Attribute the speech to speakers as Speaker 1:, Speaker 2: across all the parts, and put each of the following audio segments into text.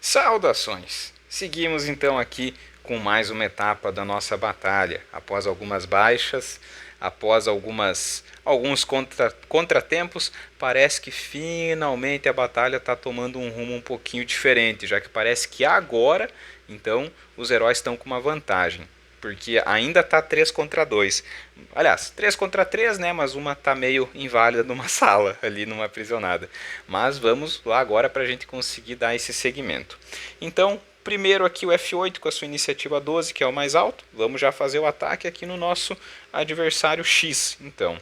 Speaker 1: Saudações! Seguimos então aqui com mais uma etapa da nossa batalha. Após algumas baixas, após alguns contratempos, parece que finalmente a batalha está tomando um rumo um pouquinho diferente, já que parece que agora, então, os heróis estão com uma vantagem. Porque ainda está 3 contra 2. Aliás, 3 contra 3, né? Mas uma está meio inválida numa sala, ali numa aprisionada. Mas vamos lá agora para a gente conseguir dar esse segmento. Então, primeiro aqui o F8 com a sua iniciativa 12, que é o mais alto. Vamos já fazer o ataque aqui no nosso adversário X. Então,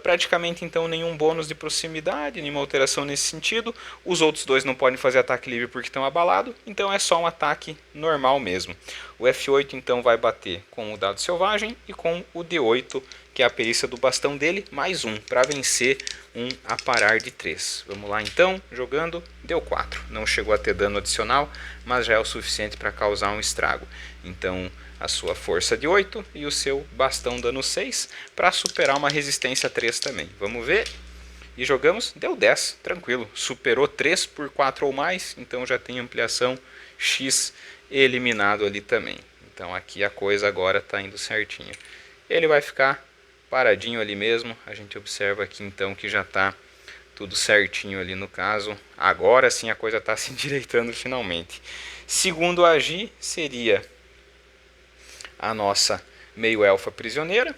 Speaker 1: praticamente então nenhum bônus de proximidade, nenhuma alteração nesse sentido. Os outros dois não podem fazer ataque livre porque estão abalados, então é só um ataque normal mesmo. O F8 então vai bater com o dado selvagem e com o D8, que é a perícia do bastão dele, mais um, para vencer um aparar de 3. Vamos lá então, jogando, deu 4. Não chegou a ter dano adicional, mas já é o suficiente para causar um estrago. Então, a sua força de 8 e o seu bastão dano 6 para superar uma resistência 3 também. Vamos ver. E jogamos, deu 10, tranquilo. Superou 3 por 4 ou mais, então já tem ampliação X eliminado ali também. Então aqui a coisa agora está indo certinho. Ele vai ficar paradinho ali mesmo. A gente observa aqui então que já está tudo certinho ali no caso. Agora sim a coisa está se endireitando finalmente. Segundo agir seria a nossa meio-elfa prisioneira.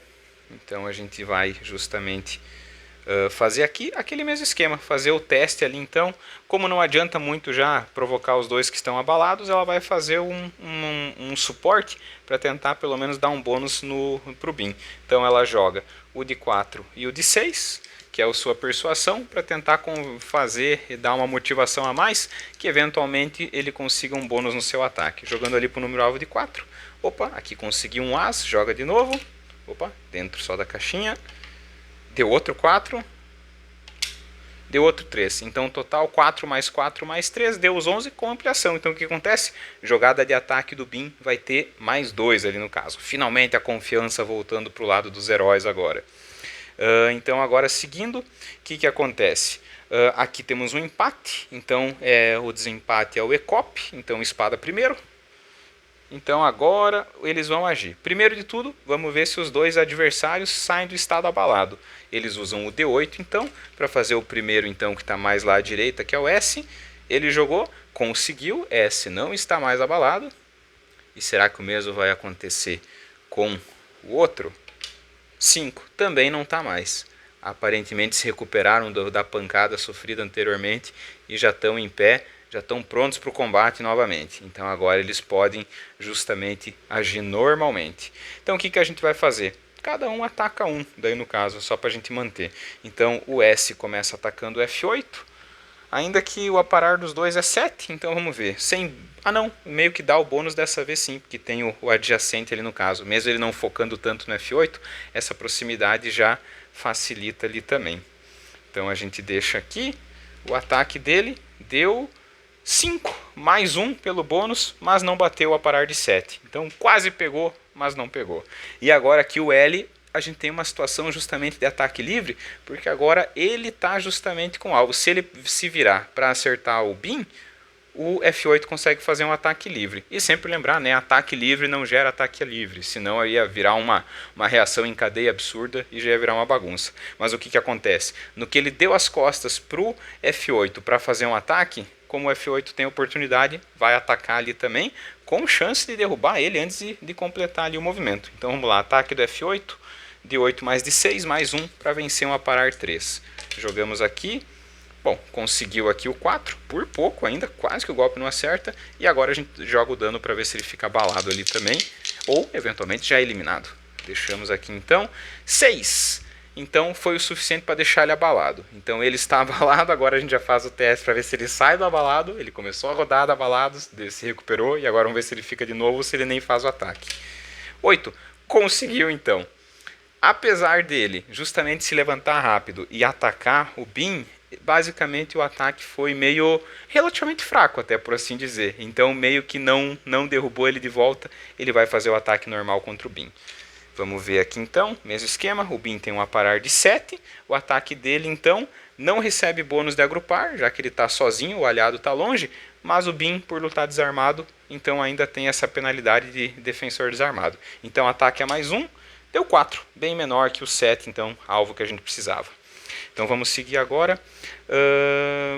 Speaker 1: Então a gente vai justamente fazer aqui aquele mesmo esquema, fazer o teste ali então. Como não adianta muito já provocar os dois que estão abalados, ela vai fazer um suporte para tentar pelo menos dar um bônus pro Bin. Então ela joga o de 4 e o de 6, que é a sua persuasão, para tentar fazer e dar uma motivação a mais, que eventualmente ele consiga um bônus no seu ataque. Jogando ali para o número alvo de 4. Opa, aqui consegui um as, joga de novo. Opa, dentro só da caixinha. Deu outro 4. Deu outro 3. Então, total 4 mais 4 mais 3 deu os 11 com ampliação. Então, o que acontece? Jogada de ataque do Bin vai ter mais 2 ali no caso. Finalmente a confiança voltando para o lado dos heróis agora. Então, agora seguindo, o que acontece? Aqui temos um empate. Então, o desempate é o ECOP. Então, espada primeiro. Então agora eles vão agir. Primeiro de tudo, vamos ver se os dois adversários saem do estado abalado. Eles usam o D8 então, para fazer o primeiro então que está mais lá à direita, que é o S. Ele jogou, conseguiu, S não está mais abalado. E será que o mesmo vai acontecer com o outro? 5, também não está mais. Aparentemente se recuperaram da pancada sofrida anteriormente e já estão em pé. Já estão prontos para o combate novamente. Então agora eles podem justamente agir normalmente. Então o que a gente vai fazer? Cada um ataca um, daí no caso, só para a gente manter. Então o S começa atacando o F8. Ainda que o aparar dos dois é 7, então vamos ver. Não, meio que dá o bônus dessa vez sim, porque tem o adjacente ali no caso. Mesmo ele não focando tanto no F8, essa proximidade já facilita ali também. Então a gente deixa aqui, o ataque dele deu 5 mais 1 pelo bônus, mas não bateu a parar de 7. Então quase pegou, mas não pegou. E agora aqui o L, a gente tem uma situação justamente de ataque livre, porque agora ele está justamente com alvo. Se ele se virar para acertar o Bin, o F8 consegue fazer um ataque livre. E sempre lembrar, né, ataque livre não gera ataque livre, senão ia virar uma reação em cadeia absurda e já ia virar uma bagunça. Mas o que acontece? No que ele deu as costas para o F8 para fazer um ataque, como o F8 tem oportunidade, vai atacar ali também, com chance de derrubar ele antes de completar ali o movimento. Então vamos lá, ataque do F8, de 8 mais de 6, mais 1 para vencer um aparar 3. Jogamos aqui, bom, conseguiu aqui o 4, por pouco ainda, quase que o golpe não acerta, e agora a gente joga o dano para ver se ele fica abalado ali também, ou eventualmente já é eliminado. Deixamos aqui então, 6. Então foi o suficiente para deixar ele abalado. Então ele está abalado, agora a gente já faz o teste para ver se ele sai do abalado. Ele começou a rodada abalado, se recuperou e agora vamos ver se ele fica de novo ou se ele nem faz o ataque. 8. Conseguiu então. Apesar dele justamente se levantar rápido e atacar o Bin, basicamente o ataque foi meio relativamente fraco, até por assim dizer. Então meio que não derrubou ele de volta, ele vai fazer o ataque normal contra o Bin. Vamos ver aqui então, mesmo esquema, o Bin tem um aparar de 7, o ataque dele então não recebe bônus de agrupar, já que ele está sozinho, o aliado está longe, mas o Bin, por lutar desarmado, então ainda tem essa penalidade de defensor desarmado. Então ataque é mais 1, deu 4, bem menor que o 7, então alvo que a gente precisava. Então vamos seguir agora.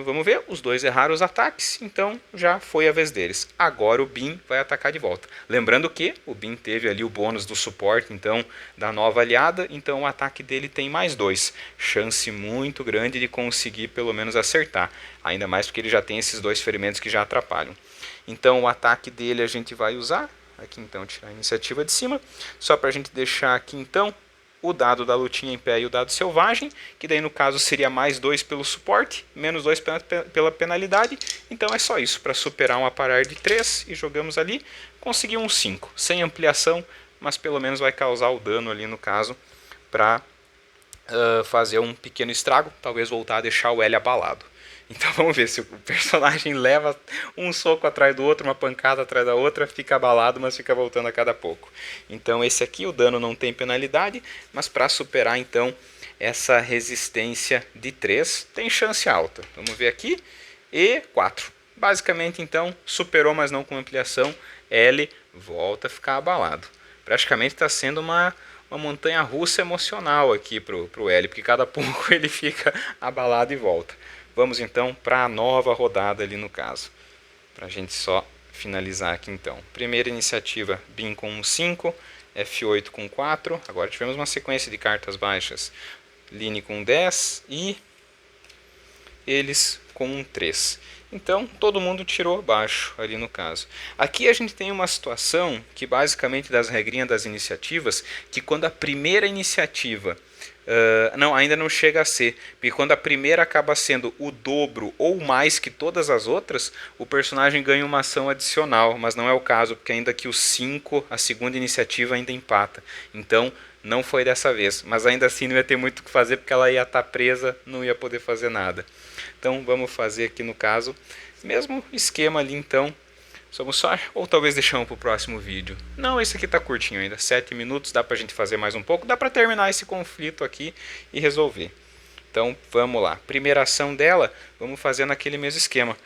Speaker 1: Vamos ver, os dois erraram os ataques, então já foi a vez deles. Agora o Bin vai atacar de volta. Lembrando que o Bin teve ali o bônus do suporte, então da nova aliada, então o ataque dele tem mais 2. Chance muito grande de conseguir pelo menos acertar. Ainda mais porque ele já tem esses 2 ferimentos que já atrapalham. Então o ataque dele a gente vai usar. Aqui então tirar a iniciativa de cima. Só para a gente deixar aqui então o dado da lutinha em pé e o dado selvagem, que daí no caso seria mais 2 pelo suporte, menos 2 pela penalidade. Então é só isso, para superar um aparar de 3 e jogamos ali, conseguiu um 5, sem ampliação, mas pelo menos vai causar o dano ali no caso, para fazer um pequeno estrago, talvez voltar a deixar o L abalado. Então vamos ver se o personagem leva um soco atrás do outro, uma pancada atrás da outra, fica abalado, mas fica voltando a cada pouco. Então esse aqui, o dano não tem penalidade, mas para superar então essa resistência de 3, tem chance alta. Vamos ver aqui, e 4. Basicamente então, superou, mas não com ampliação, L volta a ficar abalado. Praticamente está sendo uma montanha russa emocional aqui pro L, porque cada pouco ele fica abalado e volta. Vamos então para a nova rodada ali no caso. Para a gente só finalizar aqui então. Primeira iniciativa, Bin com um 5, F8 com 4. Agora tivemos uma sequência de cartas baixas. Line com 10 e eles com um 3. Então todo mundo tirou baixo ali no caso. Aqui a gente tem uma situação que basicamente das regrinhas das iniciativas, que quando a primeira iniciativa... não, ainda não chega a ser, porque quando a primeira acaba sendo o dobro ou mais que todas as outras, o personagem ganha uma ação adicional, mas não é o caso, porque ainda que o 5, a segunda iniciativa ainda empata. Então não foi dessa vez, mas ainda assim não ia ter muito o que fazer, porque ela ia estar presa, não ia poder fazer nada. Então vamos fazer aqui no caso, mesmo esquema ali então. Vamos só, ou talvez deixamos para o próximo vídeo. Não, esse aqui está curtinho ainda, 7 minutos, dá para a gente fazer mais um pouco, dá para terminar esse conflito aqui e resolver. Então vamos lá, primeira ação dela, vamos fazer naquele mesmo esquema.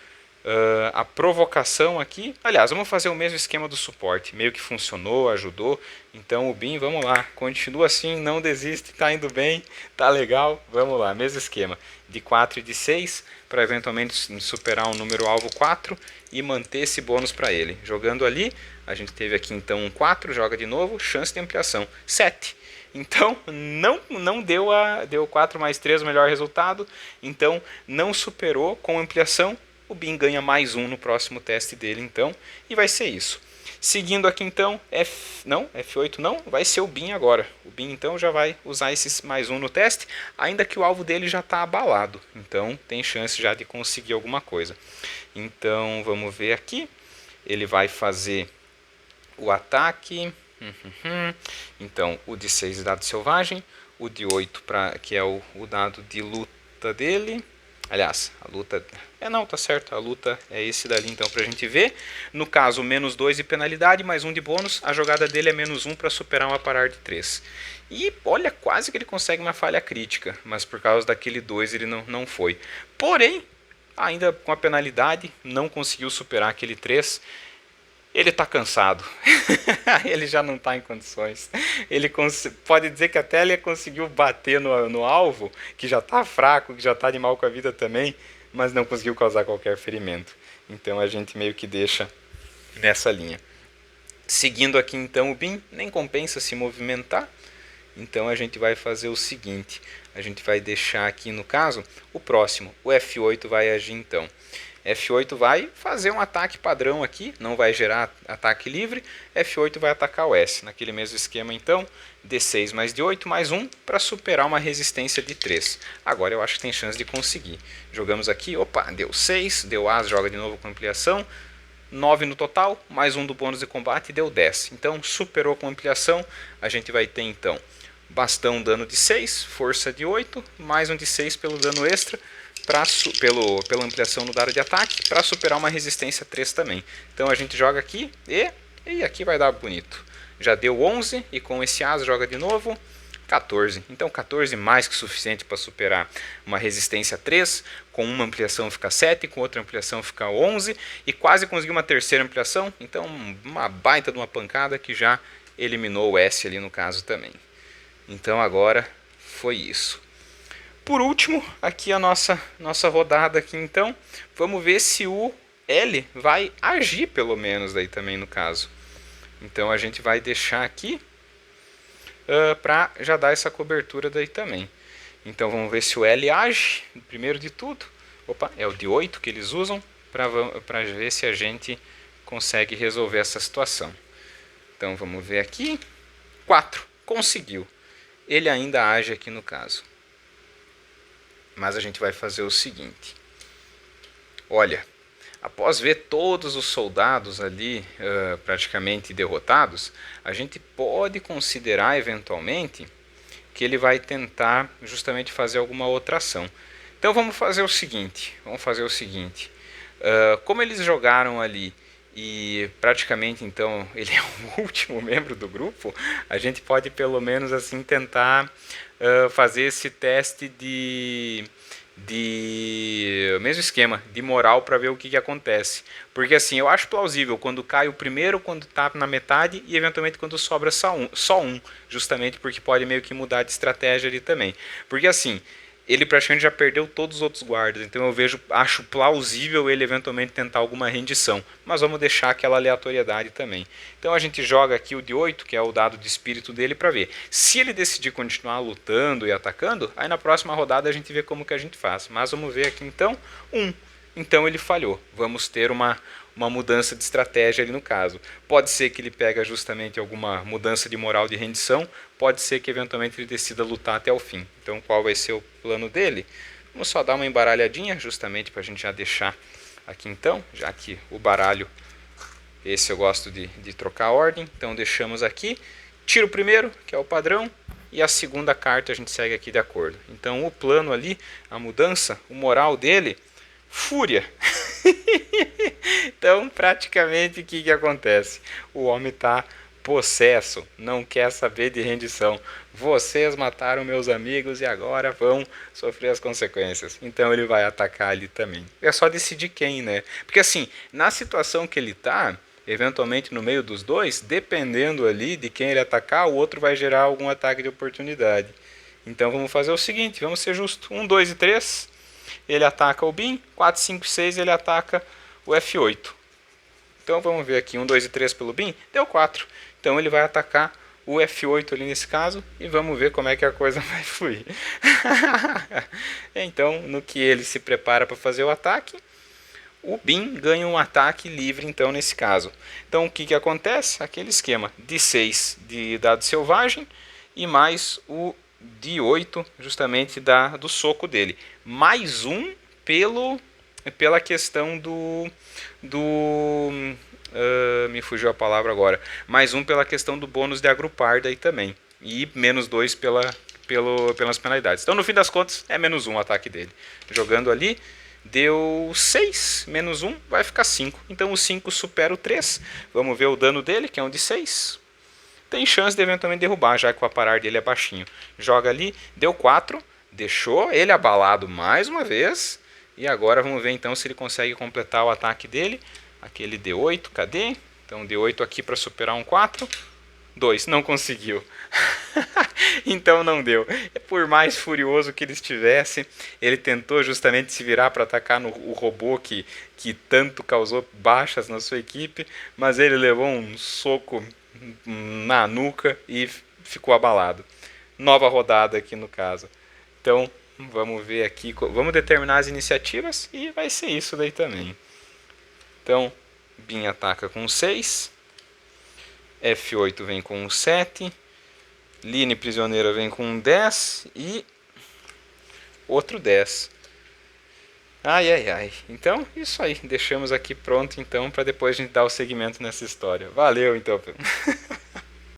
Speaker 1: A provocação aqui, aliás, vamos fazer o mesmo esquema do suporte, meio que funcionou, ajudou. Então o Bin, vamos lá, continua assim, não desiste, está indo bem, tá legal, vamos lá, mesmo esquema, de 4 e de 6, para eventualmente superar um número alvo 4 e manter esse bônus para ele. Jogando ali, a gente teve aqui então um 4, joga de novo, chance de ampliação, 7. Então não deu 4 mais 3 o melhor resultado, então não superou com ampliação. O Bin ganha mais 1 no próximo teste dele, então, e vai ser isso. Seguindo aqui, então, F8 não, vai ser o Bin agora. O Bin, então, já vai usar esses mais 1 no teste, ainda que o alvo dele já está abalado. Então, tem chance já de conseguir alguma coisa. Então, vamos ver aqui. Ele vai fazer o ataque. Então, o de 6 é dado selvagem. O de 8, que é o dado de luta dele. Aliás, a luta... não, tá certo, a luta é esse dali então pra gente ver. No caso, menos 2 de penalidade, mais 1 de bônus. A jogada dele é menos 1 para superar um aparar de 3. E olha, quase que ele consegue uma falha crítica, mas por causa daquele 2 ele não foi. Porém, ainda com a penalidade, não conseguiu superar aquele 3. Ele está cansado, ele já não está em condições. Ele pode dizer que até ele conseguiu bater no alvo, que já está fraco, que já está de mal com a vida também, mas não conseguiu causar qualquer ferimento. Então a gente meio que deixa nessa linha. Seguindo aqui então o Bin, nem compensa se movimentar. Então a gente vai fazer o seguinte, a gente vai deixar aqui no caso, o próximo, o F8 vai agir então. F8 vai fazer um ataque padrão aqui, não vai gerar ataque livre. F8 vai atacar o S, naquele mesmo esquema então, D6 mais D8 mais 1 para superar uma resistência de 3. Agora eu acho que tem chance de conseguir. Jogamos aqui, opa, deu 6, deu As, joga de novo com ampliação. 9 no total, mais 1 do bônus de combate, deu 10. Então superou com ampliação, a gente vai ter então bastão dano de 6, força de 8, mais um de 6 pelo dano extra. Pela ampliação no dado de ataque, para superar uma resistência 3 também. Então a gente joga aqui e aqui vai dar bonito. Já deu 11 e com esse As joga de novo. 14. Então 14 mais que suficiente para superar uma resistência 3, com uma ampliação fica 7, com outra ampliação fica 11, e quase consegui uma terceira ampliação, então uma baita de uma pancada que já eliminou o S ali no caso também. Então agora foi isso. Por último, aqui a nossa rodada aqui então, vamos ver se o L vai agir pelo menos daí também no caso. Então a gente vai deixar aqui para já dar essa cobertura daí também. Então vamos ver se o L age, primeiro de tudo. Opa, é o de 8 que eles usam, para ver se a gente consegue resolver essa situação. Então vamos ver aqui, 4, conseguiu. Ele ainda age aqui no caso. Mas a gente vai fazer o seguinte. Olha, após ver todos os soldados ali praticamente derrotados, a gente pode considerar eventualmente que ele vai tentar justamente fazer alguma outra ação. Então vamos fazer o seguinte, como eles jogaram ali e praticamente então ele é o último membro do grupo, a gente pode pelo menos assim tentar fazer esse teste de mesmo esquema, de moral para ver o que acontece. Porque assim, eu acho plausível quando cai o primeiro, quando está na metade e eventualmente quando sobra só um, justamente porque pode meio que mudar de estratégia ali também. Porque assim, ele praticamente já perdeu todos os outros guardas, então eu acho plausível ele eventualmente tentar alguma rendição, mas vamos deixar aquela aleatoriedade também. Então a gente joga aqui o de 8, que é o dado de espírito dele, para ver. Se ele decidir continuar lutando e atacando, aí na próxima rodada a gente vê como que a gente faz. Mas vamos ver aqui então, 1. Então ele falhou. Vamos ter uma mudança de estratégia ali no caso. Pode ser que ele pega justamente alguma mudança de moral de rendição, pode ser que eventualmente ele decida lutar até o fim. Então qual vai ser o plano dele? Vamos só dar uma embaralhadinha, justamente para a gente já deixar aqui então, já que o baralho, esse eu gosto de trocar a ordem, então deixamos aqui, tiro o primeiro, que é o padrão, e a segunda carta a gente segue aqui de acordo. Então o plano ali, a mudança, o moral dele, fúria. Então praticamente o que acontece? O homem está possesso, não quer saber de rendição. Vocês mataram meus amigos e agora vão sofrer as consequências. Então ele vai atacar ali também. É só decidir quem, né? Porque assim, na situação que ele está, eventualmente no meio dos dois, dependendo ali de quem ele atacar, o outro vai gerar algum ataque de oportunidade. Então vamos fazer o seguinte, vamos ser justos. 1, 2 e 3, ele ataca o BIM. 4, 5 e 6, ele ataca o F8. Então vamos ver aqui, 1, 2 e 3 pelo BIM, deu 4. Então ele vai atacar o F8 ali nesse caso e vamos ver como é que a coisa vai fluir. Então, no que ele se prepara para fazer o ataque, o BIM ganha um ataque livre então nesse caso. Então o que acontece? Aquele esquema de 6 de dado selvagem e mais o de 8 justamente do soco dele. Mais um pela questão me fugiu a palavra agora. Mais um pela questão do bônus de agrupar daí também. E menos 2 pelas penalidades. Então no fim das contas é menos 1 o ataque dele. Jogando ali, deu 6, menos 1, vai ficar 5. Então o 5 supera o 3. Vamos ver o dano dele, que é um de 6. Tem chance de eventualmente derrubar, já que o aparar dele é baixinho. Joga ali, deu 4, deixou ele abalado mais uma vez. E agora vamos ver então se ele consegue completar o ataque dele. Aquele D8, cadê? Então D8 aqui para superar um 4. 2, não conseguiu. Então não deu. Por mais furioso que ele estivesse, ele tentou justamente se virar para atacar o robô que tanto causou baixas na sua equipe, mas ele levou um soco na nuca e ficou abalado. Nova rodada aqui no caso. Então vamos ver aqui, vamos determinar as iniciativas e vai ser isso daí também. Então BIM ataca com 6, F8 vem com 7, Line prisioneira vem com 10 e outro 10. Ai, ai, ai. Então, isso aí. Deixamos aqui pronto então para depois a gente dar o segmento nessa história. Valeu então.